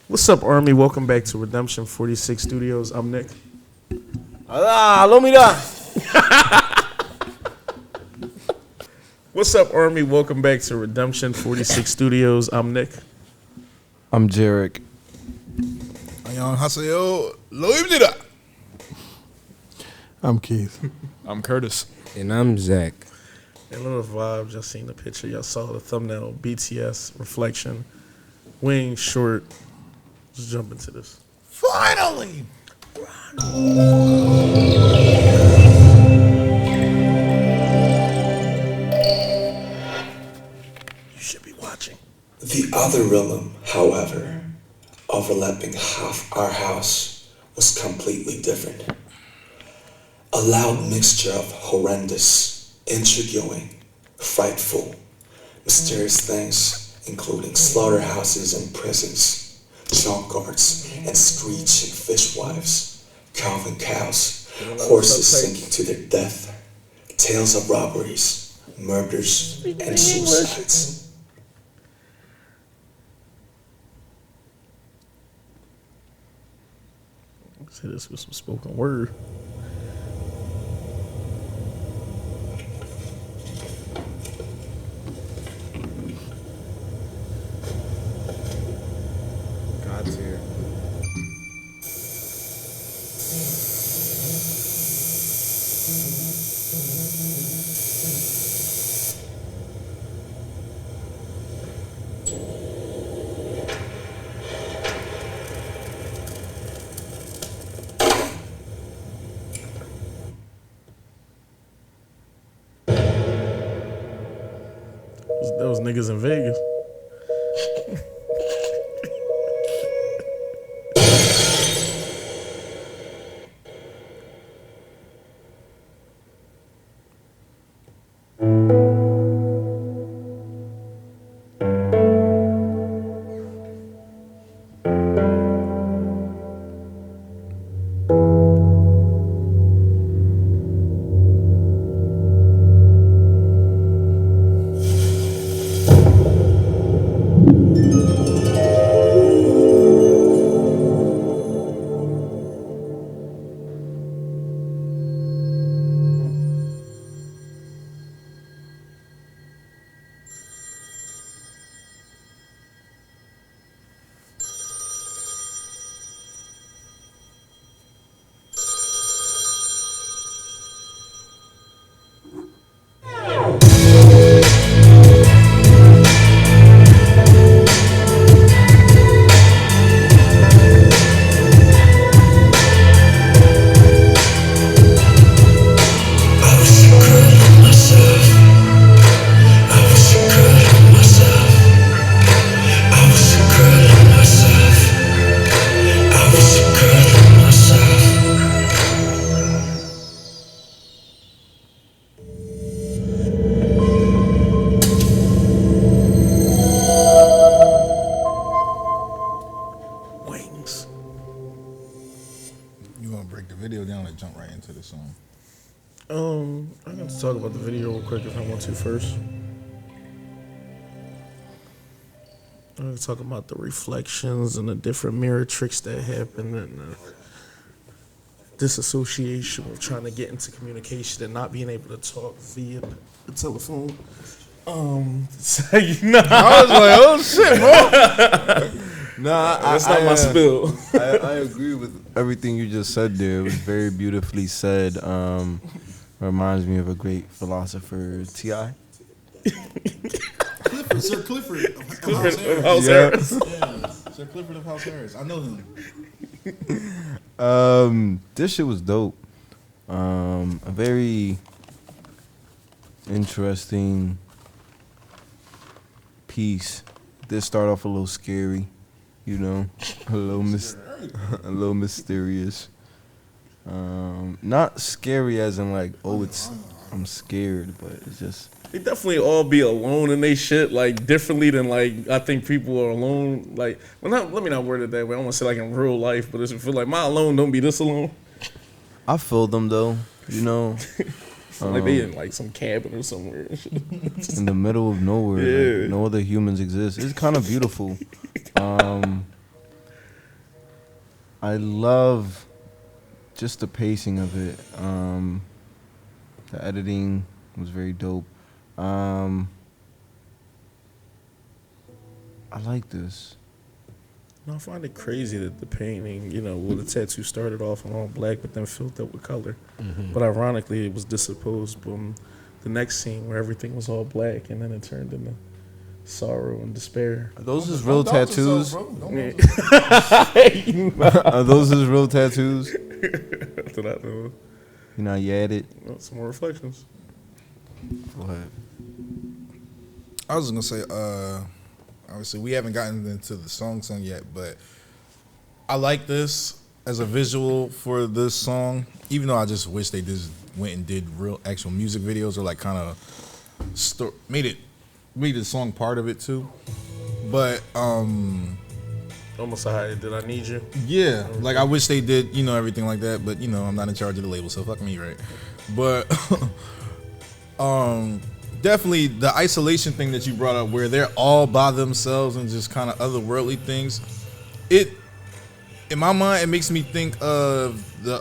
What's up, Army? Welcome back to Redemption 46 Studios. I'm Nick. Alô, mira. What's up, Army? Welcome back to Redemption 46 Studios. I'm Nick. I'm Jarek. 안녕하세요. 로입니다. I'm Keith. I'm Curtis. And I'm Zach. And little vibes. Y'all seen the picture. Y'all saw the thumbnail. BTS, Reflection, Wings, Short. Let's jump into this. Finally. You should be watching. The other realm, however, overlapping half our house, was completely different. A loud mixture of horrendous, intriguing, frightful, mysterious things, including slaughterhouses and prisons, junkyards and screeching fishwives, calving cows, horses sinking to their death, tales of robberies, murders, and suicides. Let's hit this with some spoken word. God's here. Those niggas in Vegas. Wings. You want to break the video down and jump right into the song? I'm going to talk about the video real quick if I want to first. I'm going to talk about the reflections and the different mirror tricks that happen and the disassociation of trying to get into communication and not being able to talk via the telephone. So, you know, I was like, oh shit, bro. Nah, that's not my spill. I agree with everything you just said there. It was very beautifully said. Reminds me of a great philosopher, T.I. Clifford, Sir Clifford of House Harris. House Harris. Yeah, Sir Clifford of House Harris. I know him. This shit was dope. A very interesting piece. Did start off a little scary, you know, a little mysterious. Not scary as in like, oh, I'm scared, but it's just. They definitely all be alone in they shit, like, differently than, like, I think people are alone, like, well, let me not word it that way. I don't want to say, like, in real life, but I feel like my alone don't be this alone. I feel them, though, you know. Like they in like some cabin or somewhere. In the middle of nowhere. Yeah. Like, no other humans exist. It's kind of beautiful. I love just the pacing of it. The editing was very dope. I like this. No, I find it crazy that the painting, the tattoo started off in all black, but then filled up with color. But ironically, it was disopposed from the next scene where everything was all black, and then it turned into sorrow and despair. Are those his real tattoos? Are Are those his real tattoos? That's what I know. You know, you added. Some more reflections. Go ahead. I was gonna say, obviously we haven't gotten into the song yet, but I like this as a visual for this song. Even though I just wish they just went and did real actual music videos, or like kind of made the song part of it too. But Almost a high. Did I need you? yeah, like I wish they did, everything like that. But I'm not in charge of the label, so fuck me, right? But definitely the isolation thing that you brought up, where they're all by themselves and just kind of otherworldly things. It, in my mind, it makes me think of the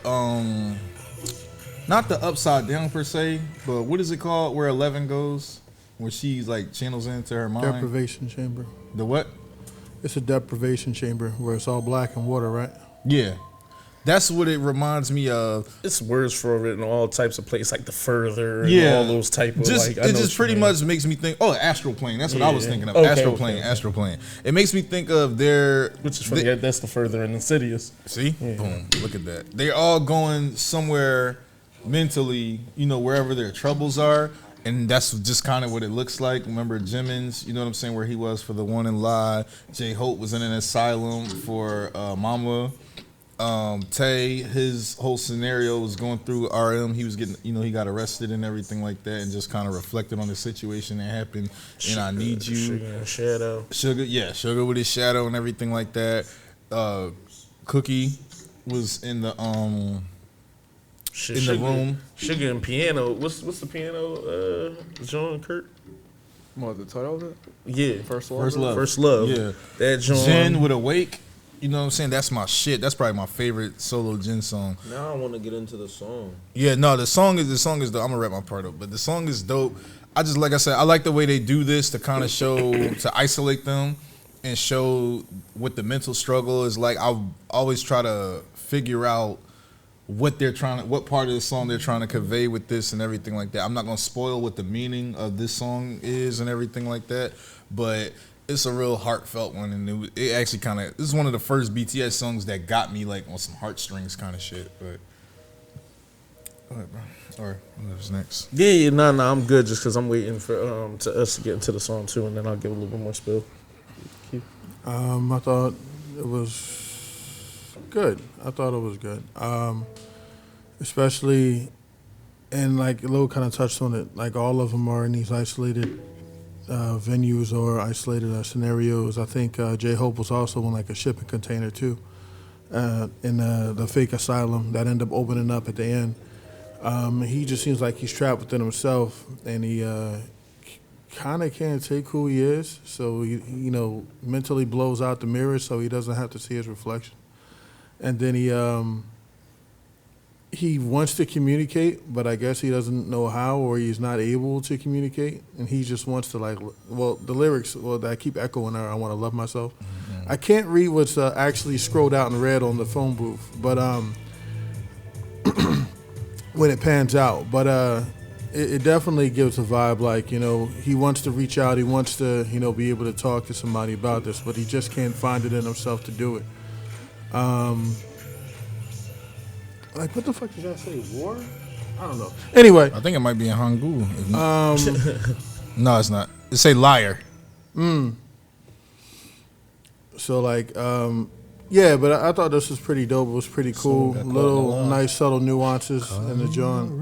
not the Upside Down per se, but what is it called? Where 11 goes, where she's like channels into her mind. Deprivation chamber. The what? It's a deprivation chamber where it's all black and water, right? Yeah, that's what it reminds me of. It's words for it in all types of places, like the further and Yeah, all those type of just like. I it know just what you pretty mean. much makes me think. Oh, astral plane. That's what I was Yeah. thinking of. Okay, Astral okay. plane. Astral plane. It makes me think of their. Which is funny. That's the further and insidious. See, boom. Look at that. They're all going somewhere mentally, wherever their troubles are. And that's just kind of what it looks like. Remember Jimmins, you know what I'm saying, where he was for the one in Lie. J Hope was in an asylum for Mama. Tay, his whole scenario was going through RM. He was getting, he got arrested and everything like that, and just kind of reflected on the situation that happened. And I Need You. Sugar and Shadow. Sugar with his shadow and everything like that. Cookie was in the Sugar, room. Sugar and piano. What's the piano? John Kurt. What, the title of it? Yeah. First Love? First Love. First Love. Yeah. That John. Jen with Awake. You know what I'm saying? That's my shit. That's probably my favorite solo Jen song. Now I want to get into the song. Yeah, no, the song is dope. I'm gonna wrap my part up, but the song is dope. Like I said, I like the way they do this to kind of show, to isolate them and show what the mental struggle is like. I always try to figure out what part of the song they're trying to convey with this and everything like that. I'm not gonna spoil what the meaning of this song is and everything like that, but it's a real heartfelt one, and it actually this is one of the first BTS songs that got me like on some heartstrings kind of shit. But go ahead, bro. Or what's next? Yeah, no, I'm good. Just because I'm waiting for us to get into the song too, and then I'll give a little bit more spill. I thought it was good. Especially, and like Lil kind of touched on it. Like all of them are in these isolated venues or isolated scenarios. I think J Hope was also in like a shipping container too, in the fake asylum that ended up opening up at the end. He just seems like he's trapped within himself, and he kind of can't take who he is. So he mentally blows out the mirror so he doesn't have to see his reflection. And then he wants to communicate, but I guess he doesn't know how, or he's not able to communicate, and he just wants to the lyrics that keep echoing are, I want to love myself. Mm-hmm. I can't read what's actually scrolled out in red on the phone booth, but when it pans out, but it definitely gives a vibe like, he wants to reach out, he wants to, be able to talk to somebody about this, but he just can't find it in himself to do it. Like, what the fuck did I say? War? I don't know. Anyway. I think it might be in Hangul. No, it's not. It say liar. So, like, yeah, but I thought this was pretty dope. It was pretty cool. Little nice, subtle nuances in the joint.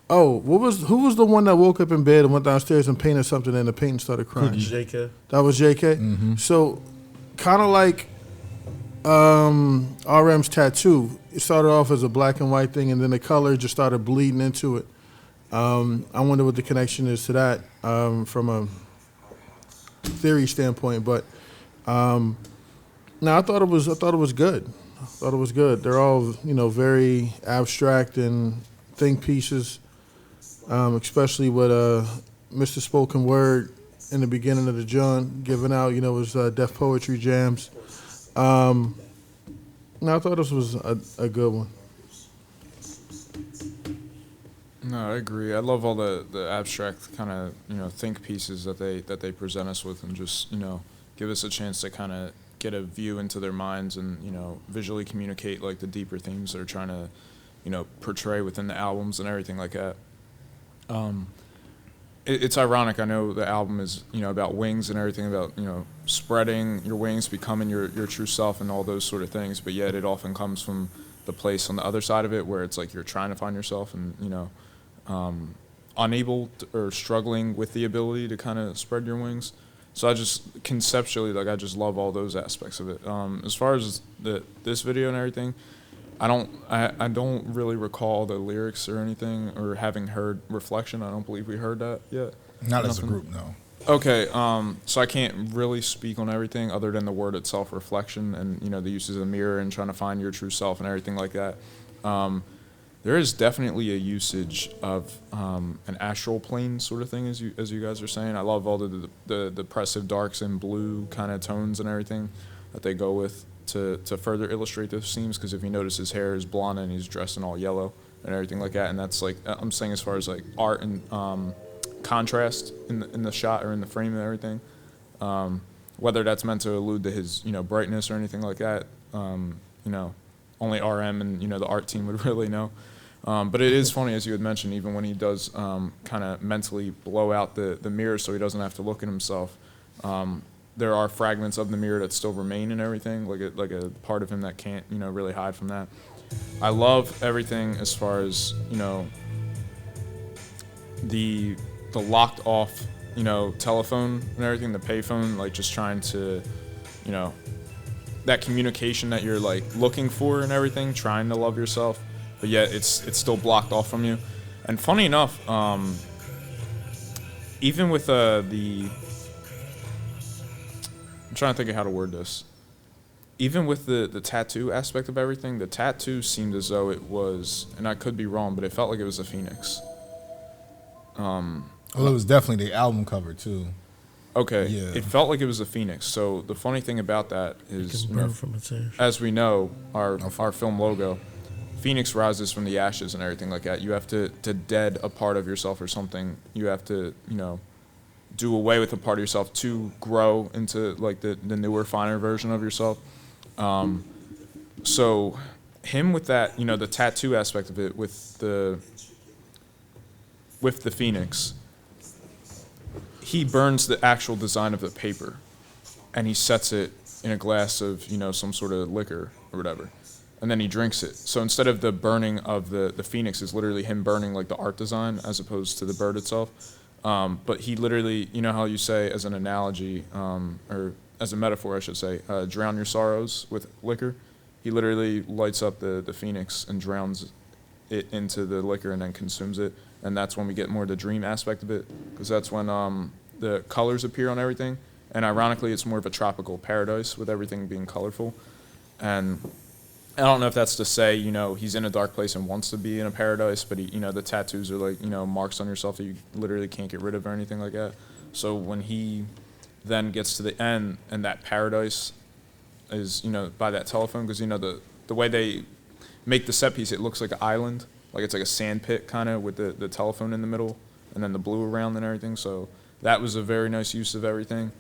Who was the one that woke up in bed and went downstairs and painted something and the paint started crying? JK. That was JK? Mm-hmm. So, kind of like RM's tattoo. It started off as a black and white thing, and then the color just started bleeding into it. I wonder what the connection is to that from a theory standpoint. But no, I thought it was good. Thought it was good. They're all, very abstract and think pieces, especially with Mr. Spoken Word in the beginning of the joint, giving out, his Def Poetry jams. No, I thought this was a good one. No, I agree. I love all the abstract kind of think pieces that they present us with, and just give us a chance to kind of get a view into their minds and visually communicate like the deeper themes they're trying to portray within the albums and everything like that. It's ironic. I know the album is about wings and everything, about spreading your wings, becoming your true self, and all those sort of things. But yet it often comes from the place on the other side of it, where it's like you're trying to find yourself and unable to, or struggling with the ability to kind of spread your wings. So I just conceptually, I just love all those aspects of it. As far as this video and everything, I don't really recall the lyrics or anything, or having heard Reflection. I don't believe we heard that yet. Not as a group, no. Okay, so I can't really speak on everything other than the word itself, reflection, and the uses of the mirror and trying to find your true self and everything like that. There is definitely a usage of an astral plane sort of thing, as you guys are saying. I love all the depressive darks and blue kind of tones and everything that they go with to further illustrate those themes. Because if you notice, his hair is blonde and he's dressed in all yellow and everything like that. And that's like, I'm saying as far as like art and contrast in the shot or in the frame and everything. Whether that's meant to allude to his brightness or anything like that, only RM and the art team would really know. But it is funny, as you had mentioned, even when he does kind of mentally blow out the mirror so he doesn't have to look at himself. There are fragments of the mirror that still remain and everything, like a part of him that can't really hide from that. I love everything as far as the locked off telephone and everything, the payphone, like just trying to that communication that you're like looking for and everything, trying to love yourself, but yet it's still blocked off from you. And funny enough, even with I'm trying to think of how to word this. Even with the tattoo aspect of everything, the tattoo seemed as though it was, and I could be wrong, but it felt like it was a phoenix. Well, it was definitely the album cover too. Okay, Yeah. It felt like it was a phoenix. So the funny thing about that is, as we know, our film logo, Phoenix rises from the ashes and everything like that. You have to dead a part of yourself or something. You have to, do away with a part of yourself to grow into like the newer, finer version of yourself. So him with that, the tattoo aspect of it with the Phoenix, he burns the actual design of the paper and he sets it in a glass of, some sort of liquor or whatever. And then he drinks it. So instead of the burning of the Phoenix, is literally him burning like the art design as opposed to the bird itself. But he literally, how you say as an analogy, or as a metaphor, I should say, drown your sorrows with liquor. He literally lights up the Phoenix and drowns it into the liquor and then consumes it. And that's when we get more the dream aspect of it, because that's when the colors appear on everything. And ironically, it's more of a tropical paradise with everything being colorful. And I don't know if that's to say, he's in a dark place and wants to be in a paradise, but the tattoos are like, marks on yourself that you literally can't get rid of or anything like that. So when he then gets to the end and that paradise is, by that telephone, because, the way they make the set piece, it looks like an island, like it's like a sand pit kind of with the telephone in the middle and then the blue around and everything. So that was a very nice use of everything.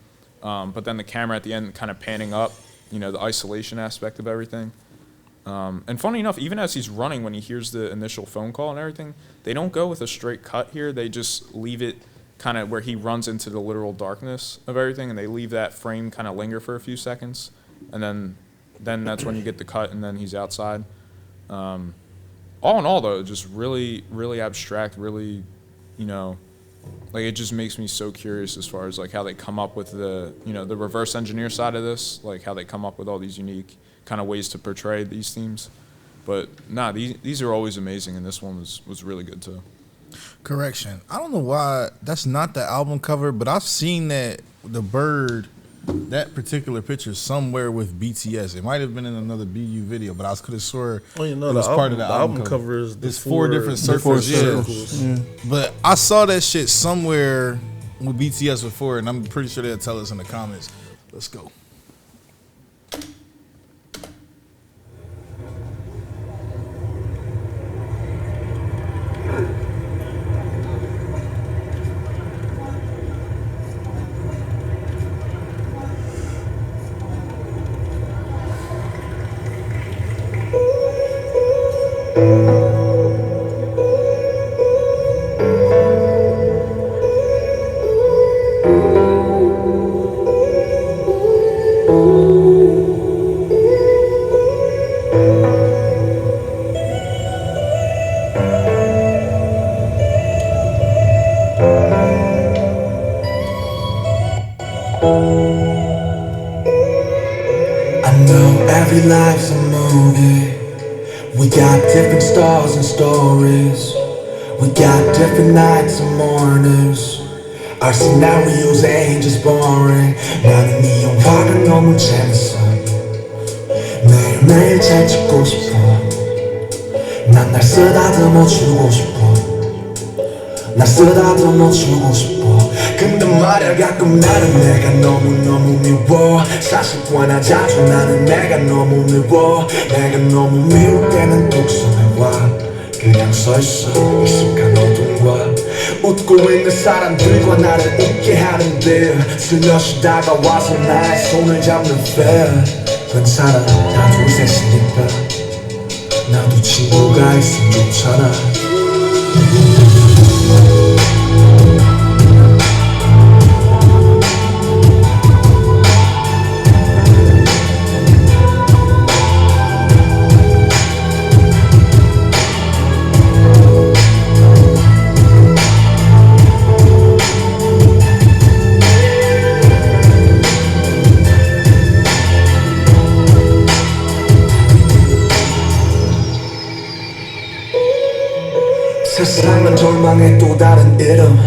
But then the camera at the end kind of panning up, the isolation aspect of everything. And funny enough, even as he's running, when he hears the initial phone call and everything, they don't go with a straight cut here. They just leave it kind of where he runs into the literal darkness of everything, and they leave that frame kind of linger for a few seconds. And then that's when you get the cut, and then he's outside. All in all, though, just really, really abstract, really, like it just makes me so curious as far as like how they come up with the reverse engineer side of this, like how they come up with all these unique kind of ways to portray these themes. But these are always amazing, and this one was really good too. Correction. I don't know why that's not the album cover, but I've seen that the bird that particular picture somewhere with BTS. It might have been in another BU video, but I could have swore Oh, you know, it was the part of the album cover is It's four different the circles. circles. Yeah. But I saw that shit somewhere with BTS before, and I'm pretty sure they'll tell us in the comments. Let's go. I know every life's a movie. We got different stars and stories. We got different nights and mornings. Our scenarios ain't just boring. 나는 이 영화가 너무 재밌어. 매일매일 잘 찍고 싶어. 난 날 쓰다듬어 주고 싶어. 날 쓰다듬어 주고 싶어. 근데 말야 가끔 나는 내가 너무너무 미워. 사실 꽤나 자주 나는 내가 너무 미워. 내가 너무 미울 때는 독서해와. 그냥 서있어 익숙한 어둠과 웃고 있는 사람들과 나를 웃게 하는데 슬며시 다가와서 나의 손을 잡는 fair. 괜찮아 다 둘 셋이니까 나도 친구가 있으면 좋잖아. 세상은 절망의 또 다른 이름.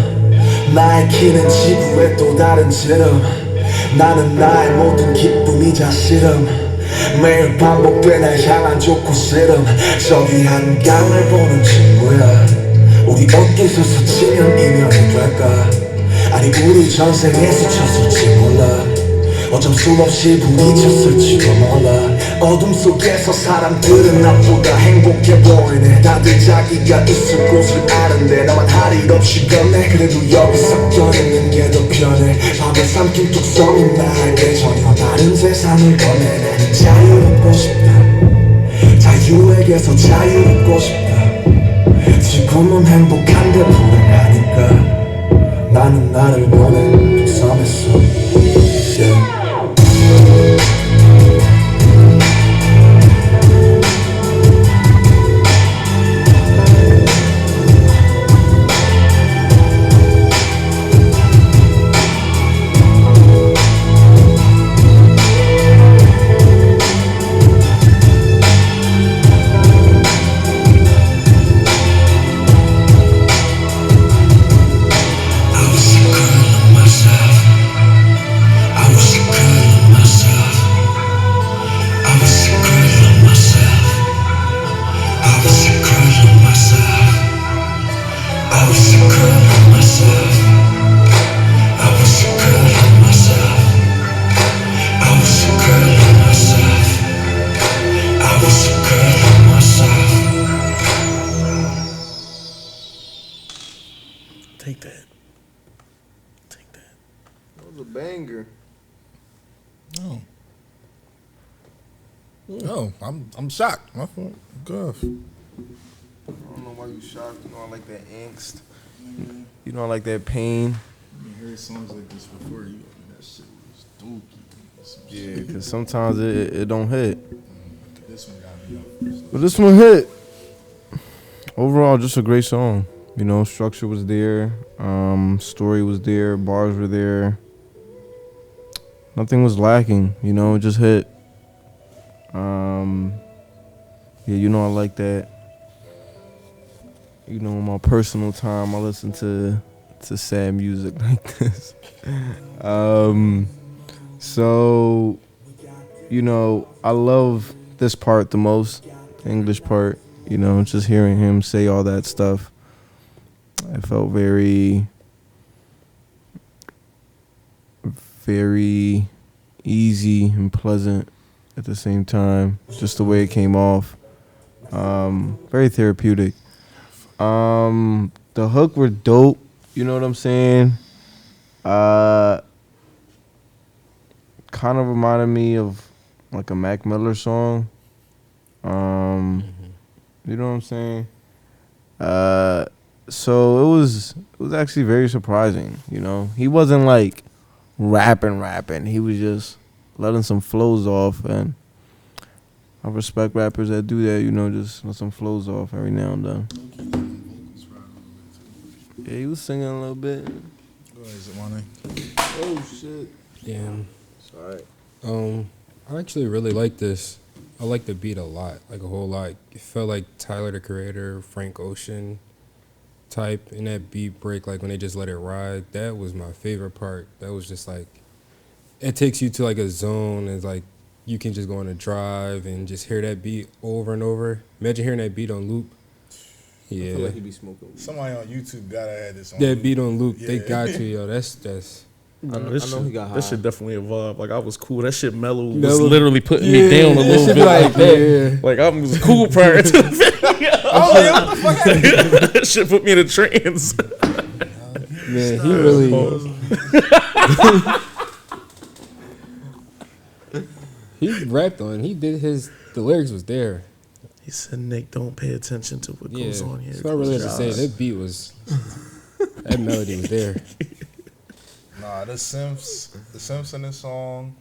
나의 키는 지구의 또 다른 지름. 나는 나의 모든 기쁨이자 싫음. 매일 반복돼 날 향한 좋고 싫음. 저기 한강을 보는 친구야. 우리 어디서 스치면 인연이 될까. 아니 우리 전생에 스쳤을지 몰라. 어쩔 수 없이 부딪혔을지도 몰라. 어둠 속에서 사람들은 나보다 행복해 보이네. 다들 자기가 있을 곳을 아는데 나만 할 일 없이 걷네. 그래도 여기서 껴있는 게 더 편해. 밥에 삼킨 뚝성이 나에게 전혀 다른 세상을 꺼내. 나는 자유롭고 싶다. 자유에게서 자유롭고 싶다. 지금은 행복한데 불행하니까 나는 나를 보내 독서했어. yeah. Take that. Take that. That was a banger. Oh. Oh, I'm shocked. My fault. Good. I don't know why you shocked. You know I like that angst. You know I like that pain. You heard songs like this before. You that shit was dookie. Yeah, because sometimes it don't hit. This one got me up first. But this one hit. Overall, just a great song. You know, structure was there, story was there, bars were there. Nothing was lacking, you know, it just hit. Yeah, you know I like that. You know, in my personal time, I listen to sad music like this. So, I love this part the most, the English part. Just hearing him say all that stuff. I felt very, very easy and pleasant at the same time. Just the way it came off. Very therapeutic. The hook were dope. You know what I'm saying? Kind of reminded me of like a Mac Miller song. You know what I'm saying? So it was actually very surprising. He wasn't like rapping. He was just letting some flows off, and I respect rappers that do that. Just let some flows off every now and then. Yeah, he was singing a little bit. Go ahead, is it my name? Oh shit! Damn. Sorry. I actually really like this. I like the beat a lot, like a whole lot. It felt like Tyler the Creator, Frank Ocean type, and that beat break, like when they just let it ride. That was my favorite part. That was just like, it takes you to like a zone. It's like you can just go on a drive and just hear that beat over and over. Imagine hearing that beat on loop. Yeah. I feel like he be smoking weed. Somebody on YouTube gotta add this on. That beat on loop, Yeah. they got to, yo. That's. I know he got high. That shit definitely evolved. Like I was cool. That shit mellow was Mellow. literally putting me down a that little shit bit. be like that. Like I was cool prior to the video. Oh, yeah, what the fuck happened? That shit put me in a trance. Man, he really. He rapped on. He did his. The lyrics was there. He said, "Nick, don't pay attention to what goes on here." That's what I really have to say. That beat was. That melody was there. Nah, the Simps in this song,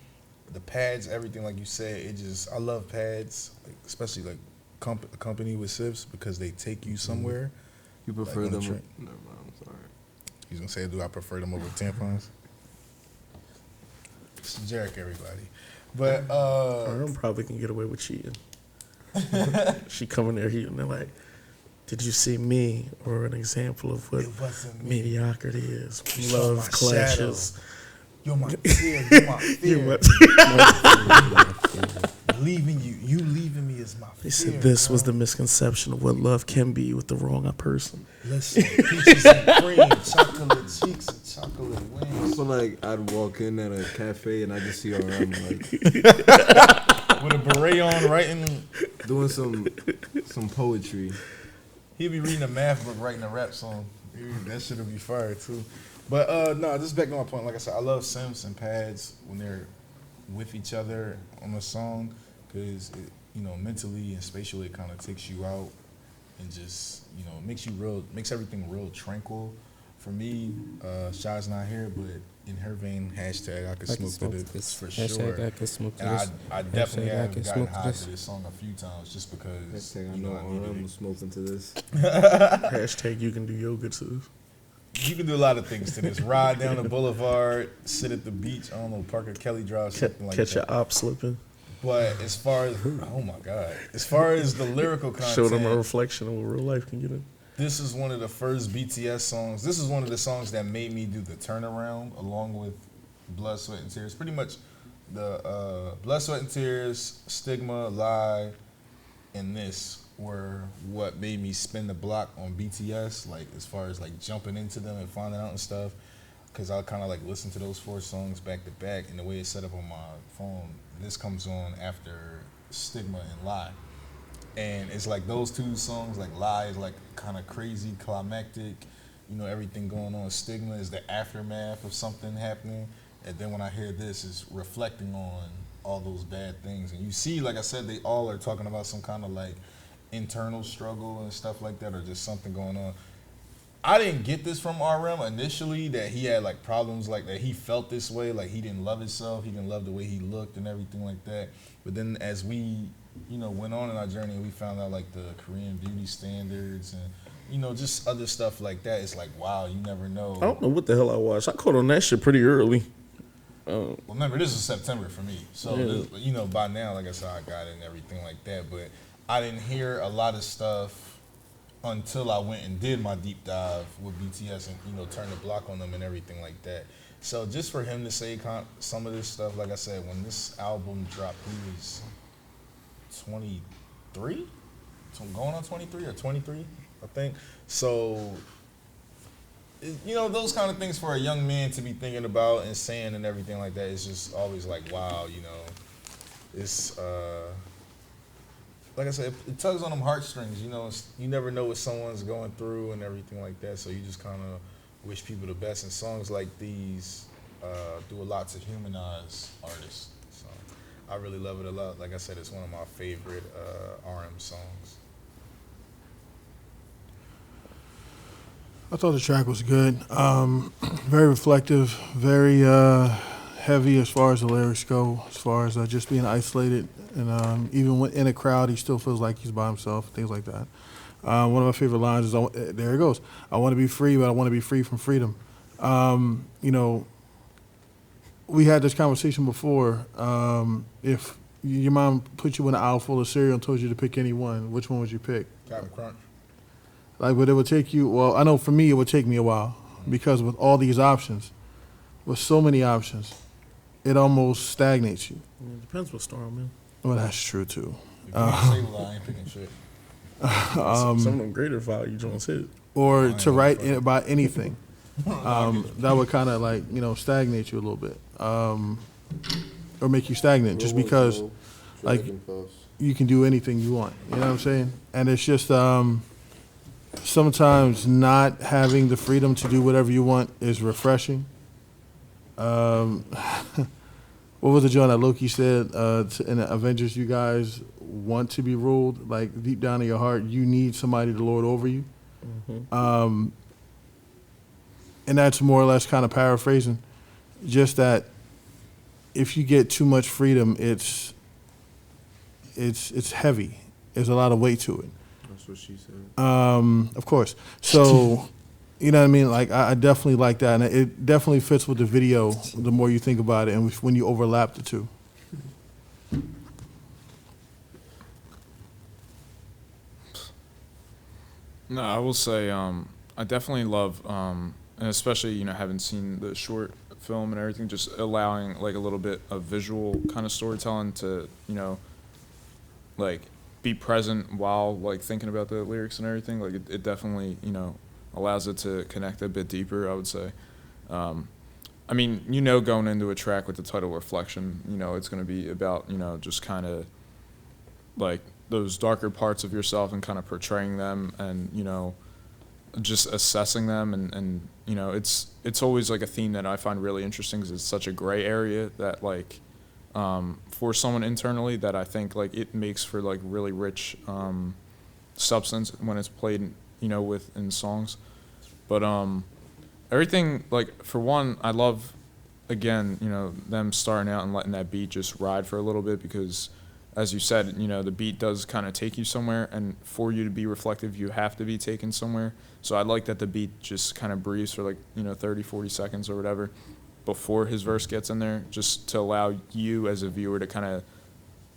the pads, everything like you said, I love pads, like, especially like company with Sips because they take you somewhere. You prefer Like, them? on the Never mind. I'm sorry. He's gonna say, do I prefer them over tampons? It's a jerk, everybody. But Them probably can get away with cheating. She coming there, and they're like, "Did you see me?" Or an example of what it wasn't me. mediocrity is. You saw Love my clashes. You're my fear. You're my fear. Leaving you leaving me is my fear. He said this girl. was the misconception of what love can be with the wrong person. Listen, peaches and cream, chocolate cheeks and chocolate I wings. feel like I'd walk in at a cafe and I just see RM like With a beret on, writing. doing some poetry. He'd be reading a math book, writing a rap song. That shit would be fire too. But no, just back to my point. Like I said, I love Simps and pads when they're with each other on a song because mentally and spatially it kind of takes you out and just makes everything real tranquil. For me, Shaw's not here, but in her vein, hashtag I could smoke to this for sure. I could smoke to And this. I definitely Hashtag I have can gotten smoke high this. to this song a few times just because Hashtag I you know know I needed RM it. was smoking to this. Hashtag you can do yoga too. You can do a lot of things to this. Ride down the boulevard, sit at the beach. I don't know, Parker Kelly Drive, something like Catch that. your op slipping. But as far as oh my god, as far as the lyrical Show them a content, reflection of what real life can get in. this is one of the first BTS songs. This is one of the songs that made me do the turnaround, along with Blood, Sweat, and Tears. Pretty much the Blood, Sweat, and Tears, Stigma, Lie, and this were what made me spin the block on BTS. Like as far as like jumping into them and finding out and stuff. Because I kind of like listen to those 4 songs back to back, and the way it's set up on my phone, this comes on after Stigma and Lie. And it's like those 2 songs, like Lie is like kind of crazy, climactic, everything going on. Stigma is the aftermath of something happening. And then when I hear this, it's reflecting on all those bad things. And you see, like I said, they all are talking about some kind of like internal struggle and stuff like that, or just something going on. I didn't get this from RM initially, that he had like problems like that. He felt this way, like he didn't love himself, he didn't love the way he looked and everything like that. But then as we, went on in our journey, we found out like the Korean beauty standards and, just other stuff like that. It's like, wow, you never know. I don't know what the hell I watched. I caught on that shit pretty early. Well, remember, this is September for me. So, Yeah. this, by now, like I said, I got it and everything like that. But I didn't hear a lot of stuff until I went and did my deep dive with BTS and, turned the block on them and everything like that. So just for him to say some of this stuff, like I said, when this album dropped, he was 23, so going on 23 or 23, I think. So, you know, those kind of things for a young man to be thinking about and saying and everything like that is just always like, wow, you know, it's, like I said, it tugs on them heartstrings, you know, you never know what someone's going through and everything like that, so you just kind of wish people the best, and songs like these do a lot to humanize artists, so I really love it a lot. Like I said, it's one of my favorite RM songs. I thought the track was good. Very reflective, very heavy as far as the lyrics go, as far as just being isolated. And even when in a crowd, he still feels like he's by himself, things like that. One of my favorite lines is, there it goes, I want to be free, but I want to be free from freedom. You know, we had this conversation before. If your mom put you in an aisle full of cereal and told you to pick any one, which one would you pick? Captain Crunch. Like, but it would take you, well, I know for me it would take me a while, because with all these options, with so many options, it almost stagnates you. It depends what store I'm in. Well, that's true too. If you say I ain't picking shit. Some of them greater value joints hit. Or to write about anything. That would kind of like, you know, stagnate you a little bit. Or make you stagnant just because like you can do anything you want. You know what I'm saying? And it's just sometimes not having the freedom to do whatever you want is refreshing. What was the joint that Loki said in the Avengers? You guys want to be ruled, like deep down in your heart, you need somebody to lord over you. Mm-hmm. And that's more or less kind of paraphrasing. Just that if you get too much freedom, it's heavy. There's a lot of weight to it. That's what she said. Of course. So. You know what I mean? Like, I definitely like that. And it definitely fits with the video the more you think about it and when you overlap the two. No, I will say I definitely love, and especially, you know, having seen the short film and everything, just allowing, like, a little bit of visual kind of storytelling to, you know, like, be present while, like, thinking about the lyrics and everything. Like, it definitely, you know, allows it to connect a bit deeper, I would say. I mean, you know, going into a track with the title Reflection, you know, it's going to be about, you know, just kind of like those darker parts of yourself and kind of portraying them and, you know, just assessing them. And you know, it's always like a theme that I find really interesting because it's such a gray area that, like, for someone internally, that I think, like, it makes for, like, really rich substance when it's played, you know, in songs. But everything, like, for one, I love, again, you know, them starting out and letting that beat just ride for a little bit because, as you said, you know, the beat does kind of take you somewhere, and for you to be reflective, you have to be taken somewhere. So I like that the beat just kind of breathes for, like, you know, 30, 40 seconds or whatever before his verse gets in there, just to allow you as a viewer to kind of,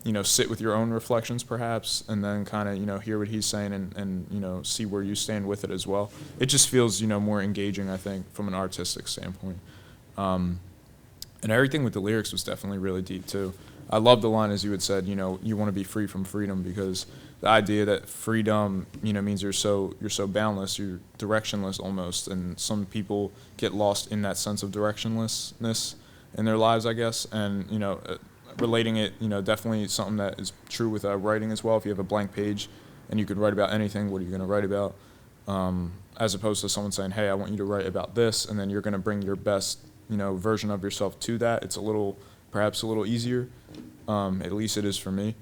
you know, sit with your own reflections perhaps, and then kind of, you know, hear what he's saying and, you know, see where you stand with it as well. It just feels, you know, more engaging, I think, from an artistic standpoint. And everything with the lyrics was definitely really deep too. I love the line, as you had said, you know, you want to be free from freedom, because the idea that freedom, you know, means you're so boundless, you're directionless almost, and some people get lost in that sense of directionlessness in their lives, I guess, and, you know, relating it, you know, definitely something that is true with writing as well. If you have a blank page and you could write about anything, what are you going to write about? As opposed to someone saying, hey, I want you to write about this, and then you're going to bring your best, you know, version of yourself to that. It's perhaps a little easier. At least it is for me.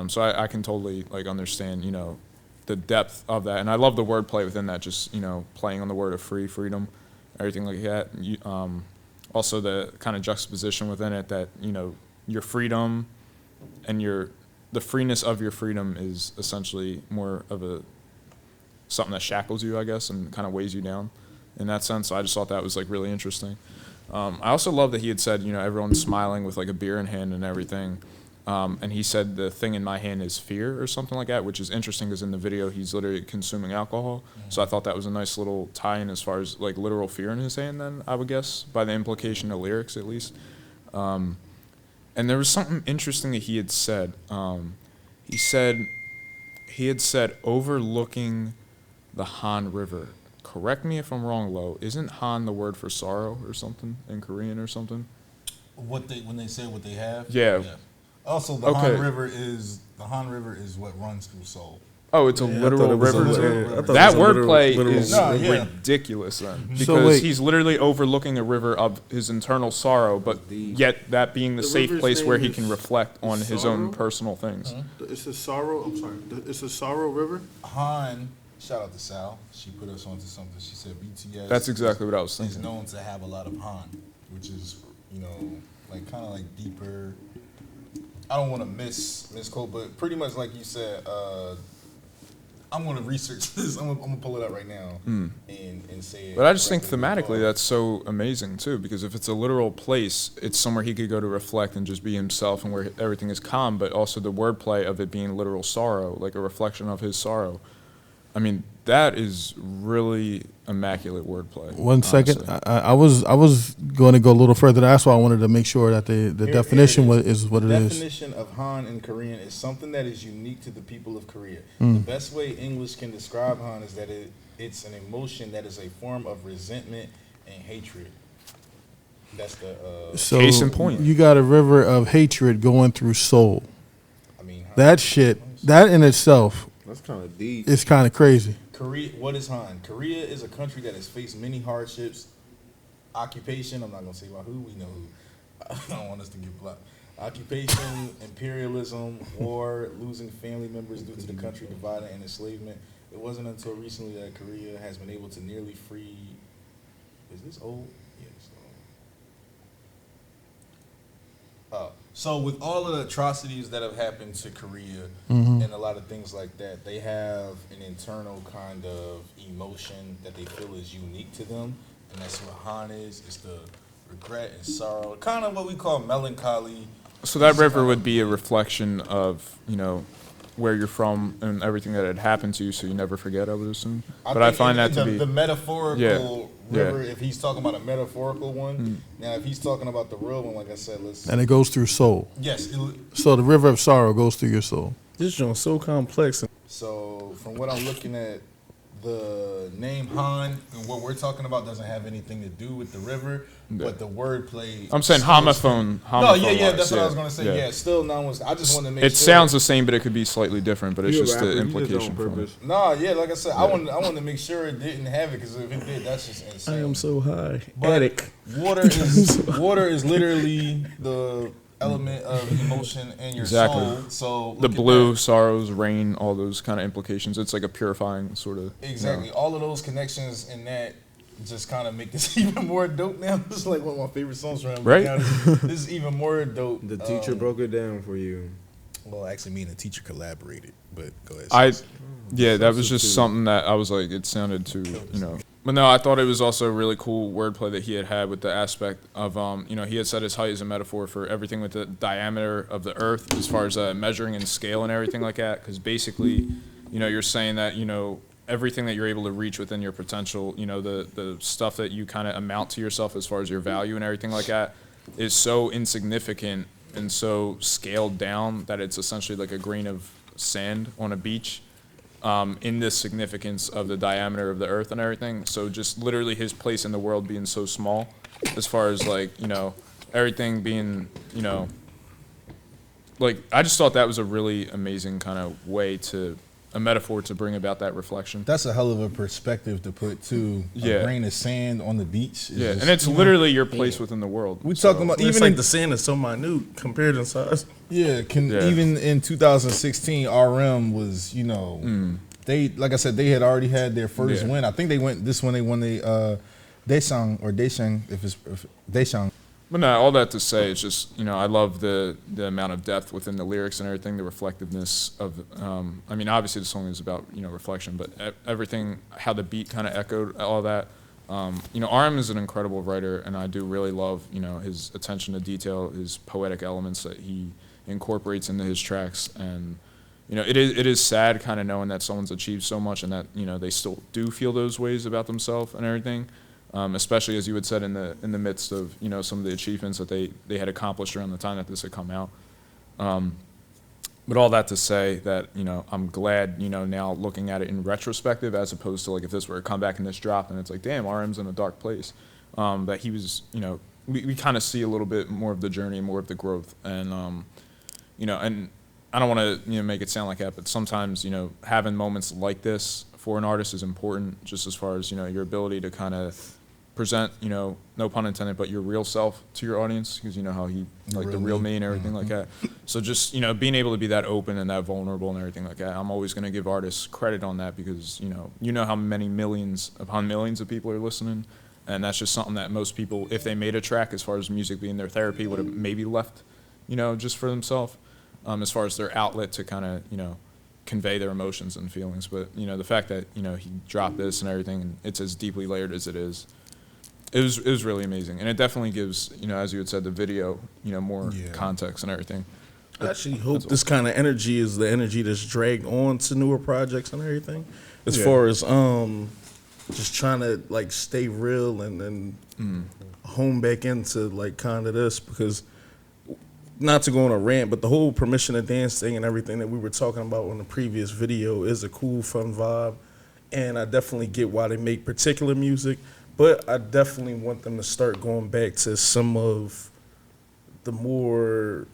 So I can totally, like, understand, you know, the depth of that. And I love the wordplay within that, just, you know, playing on the word of freedom, everything like that. Also the kind of juxtaposition within it that, you know, your freedom and the freeness of your freedom is essentially more of something that shackles you, I guess, and kind of weighs you down in that sense. So I just thought that was, like, really interesting. I also love that he had said, you know, everyone's smiling with, like, a beer in hand and everything. And he said the thing in my hand is fear or something like that, which is interesting because in the video he's literally consuming alcohol. So I thought that was a nice little tie-in as far as like literal fear in his hand then, I would guess, by the implication of lyrics at least. And there was something interesting that he had said. He had said overlooking the Han River. Correct me if I'm wrong, Lo. Isn't Han the word for sorrow or something in Korean or something? When they say what they have. Yeah. Also, the Han River is what runs through Seoul. Oh, it's a literal river. That wordplay is ridiculous then, because he's literally overlooking a river of his internal sorrow, but yet that being the safe place where he can reflect on his own personal things. It's the Sorrow. I'm sorry. It's the Sorrow River. Han. Shout out to Sal. She put us onto something. She said BTS. That's exactly what I was thinking. Is known to have a lot of Han, which is like kind of like deeper. I don't want to misquote, but pretty much like you said. I'm going to research this. I'm going to pull it up right now and say it. But I just think thematically that's so amazing too, because if it's a literal place, it's somewhere he could go to reflect and just be himself and where everything is calm, but also the wordplay of it being literal sorrow, like a reflection of his sorrow. I mean, that is really immaculate wordplay. One second, I was going to go a little further. That's why I wanted to make sure that the definition is what it is. The definition of Han in Korean is something that is unique to the people of Korea. The best way English can describe Han is that it's an emotion that is a form of resentment and hatred. That's the case in point. You got a river of hatred going through Seoul. I mean, Han, that shit, that in itself. That's kind of deep. It's kind of crazy. Korea. What is Han? Korea is a country that has faced many hardships. Occupation. I'm not gonna say about who. We know who. I don't want us to get blocked. Occupation, imperialism, war, losing family members due to the country divided and enslavement. It wasn't until recently that Korea has been able to nearly free. Is this old? Yeah, it's old. Oh. So with all of the atrocities that have happened to Korea and a lot of things like that, they have an internal kind of emotion that they feel is unique to them, and that's what Han is. It's the regret and sorrow, kind of what we call melancholy. So that river would be a reflection of, where you're from and everything that had happened to you, so you never forget, I would assume. But I find that to be the metaphorical river. If he's talking about a metaphorical one, now if he's talking about the real one, like I said, and it goes through soul. Yes. So the river of sorrow goes through your soul. This joint's so complex. So from what I'm looking at, the name Han and what we're talking about doesn't have anything to do with the river, but the wordplay. I'm saying homophone. No, that's what I was gonna say. Yeah, still non. I just want to make it sure. sounds the same, but it could be slightly different. But it's just the implication from it. No, like I said, I want to make sure it didn't have it, because if it did, that's just insane. I am so high. But Attic. Water is literally the element of emotion in your soul. So the blue, sorrows, rain, all those kind of implications. It's like a purifying sort of. Exactly. All of those connections in that just kind of make this even more dope now. This is like one of my favorite songs from him. Right? This is even more dope. The teacher broke it down for you. Well, actually, me and the teacher collaborated, but go ahead. That was just something that I was like, it sounded too, But no, I thought it was also a really cool wordplay that he had with the aspect of, he had said his height is a metaphor for everything with the diameter of the earth as far as measuring and scale and everything like that. Because basically, you're saying that, everything that you're able to reach within your potential, the stuff that you kind of amount to yourself as far as your value and everything like that is so insignificant and so scaled down that it's essentially like a grain of sand on a beach. In this significance of the diameter of the earth and everything. So just literally his place in the world being so small as far as like, everything being, like I just thought that was a really amazing kind of way a metaphor to bring about that reflection. That's a hell of a perspective to put too. A grain of sand on the beach. And it's literally your place within the world. We talking about even like the sand is so minute compared in size. Even in 2016, RM was they, like I said, they had already had their first win. I think they won the Daesang if Daesang. But no, all that to say is just, I love the amount of depth within the lyrics and everything, the reflectiveness of, obviously the song is about, reflection, but everything, how the beat kind of echoed all that. RM is an incredible writer, and I do really love, his attention to detail, his poetic elements that he incorporates into his tracks. And you know, it is sad kind of knowing that someone's achieved so much and that, you know, they still do feel those ways about themselves and everything. Especially as you had said in the midst of, you know, some of the achievements that they had accomplished around the time that this had come out. But all that to say that, you know, I'm glad, you know, now looking at it in retrospective as opposed to like if this were a comeback and this dropped and it's like, damn, RM's in a dark place. That he was, you know, we kind of see a little bit more of the journey, more of the growth. And, you know, and I don't want to, you know, make it sound like that, but sometimes, you know, having moments like this for an artist is important, just as far as, you know, your ability to kind of present, you know, no pun intended, but your real self to your audience, because you know how he, like the real me and everything like that. So just, you know, being able to be that open and that vulnerable and everything like that, I'm always going to give artists credit on that because, you know how many millions upon millions of people are listening. And that's just something that most people, if they made a track as far as music being their therapy, would have maybe left, you know, just for themselves, as far as their outlet to kind of, you know, convey their emotions and feelings. But, you know, the fact that, you know, he dropped this and everything, and it's as deeply layered as it is, it was really amazing. And it definitely gives, you know, as you had said, the video, you know, more context and everything. I actually hope this kind of energy is the energy that's dragged on to newer projects and everything. As far as just trying to like stay real and hone back into like kind of this, because not to go on a rant, but the whole permission to dance thing and everything that we were talking about on the previous video is a cool, fun vibe. And I definitely get why they make particular music, but I definitely want them to start going back to some of the more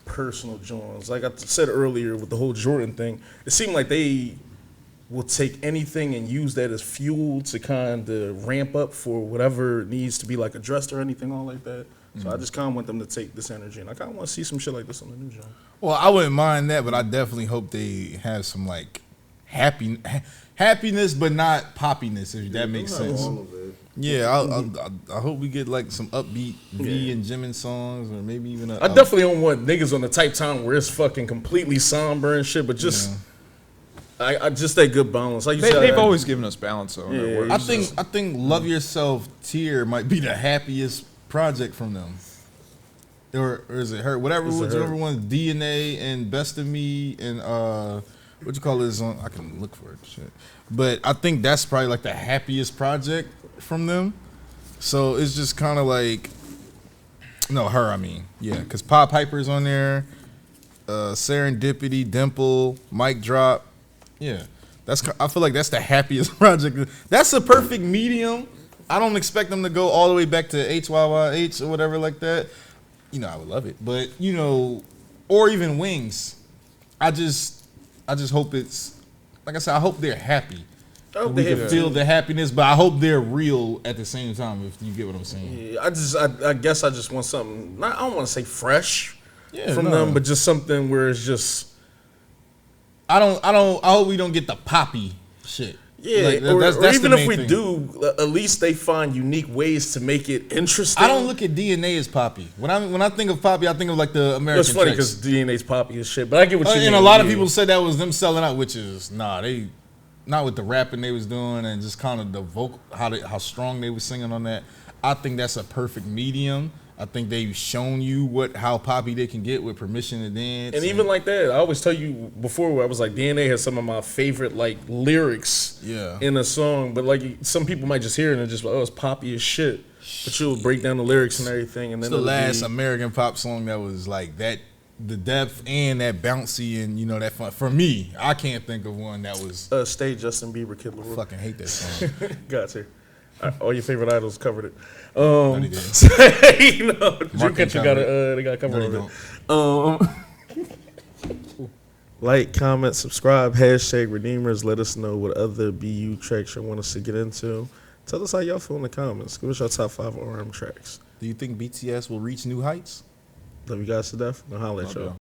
personal joints. Like I said earlier with the whole Jordan thing, it seemed like they will take anything and use that as fuel to kind of ramp up for whatever needs to be like addressed or anything all like that. So I just kind of want them to take this energy, and I kind of want to see some shit like this on the new joint. Well, I wouldn't mind that, but I definitely hope they have some like happiness, but not poppiness, if that makes sense. Yeah, I hope we get like some upbeat V and Jimin songs, or maybe even I definitely don't want niggas on the type time where it's fucking completely somber and shit, but just I just that good balance. Like you said, they've always given us balance on their work. I think Love Yourself Tear might be the happiest project from them. Or is it her? Whichever one, DNA and Best of Me and what you call this on? I can look for it. Shit. But I think that's probably like the happiest project from them. So it's just kind of like, no, her. I mean, yeah, because Pop Hyper's on there, Serendipity, Dimple, Mic Drop. Yeah, I feel like that's the happiest project. That's a perfect medium. I don't expect them to go all the way back to HYYH or whatever like that. You know, I would love it, but you know, or even Wings. I just hope it's like I said. I hope they're happy. We can feel the happiness, but I hope they're real at the same time. If you get what I'm saying. Yeah, I guess I just want something. I don't want to say fresh from them, but just something where it's just. I hope we don't get the poppy shit. Yeah, like, or even if we do, at least they find unique ways to make it interesting. I don't look at DNA as poppy. When I think of poppy, I think of like the American. It's funny because DNA's poppy as shit, but I get what you mean. And a lot of people said that was them selling out, which is they not with the rapping they was doing and just kind of the vocal how strong they was singing on that. I think that's a perfect medium. I think they've shown you how poppy they can get with Permission to Dance. And even like that, I always tell you before where I was like, DNA has some of my favorite like lyrics in a song, but like some people might just hear it and just like, oh, it's poppy as shit. But you'll break down the lyrics and everything. And then it's the last American pop song that was like that, the depth and that bouncy and, you know, that fun. For me, I can't think of one that was. Stay Justin Bieber, Kid Laroi. I fucking hate that song. Gotcha. All your favorite idols covered it. No, they didn't. Dream Country they got covered of it. Like, comment, subscribe, hashtag Redeemers. Let us know what other BU tracks you want us to get into. Tell us how y'all feel in the comments. Give us your top 5 RM tracks. Do you think BTS will reach new heights? Love you guys to death. I'll holler at y'all.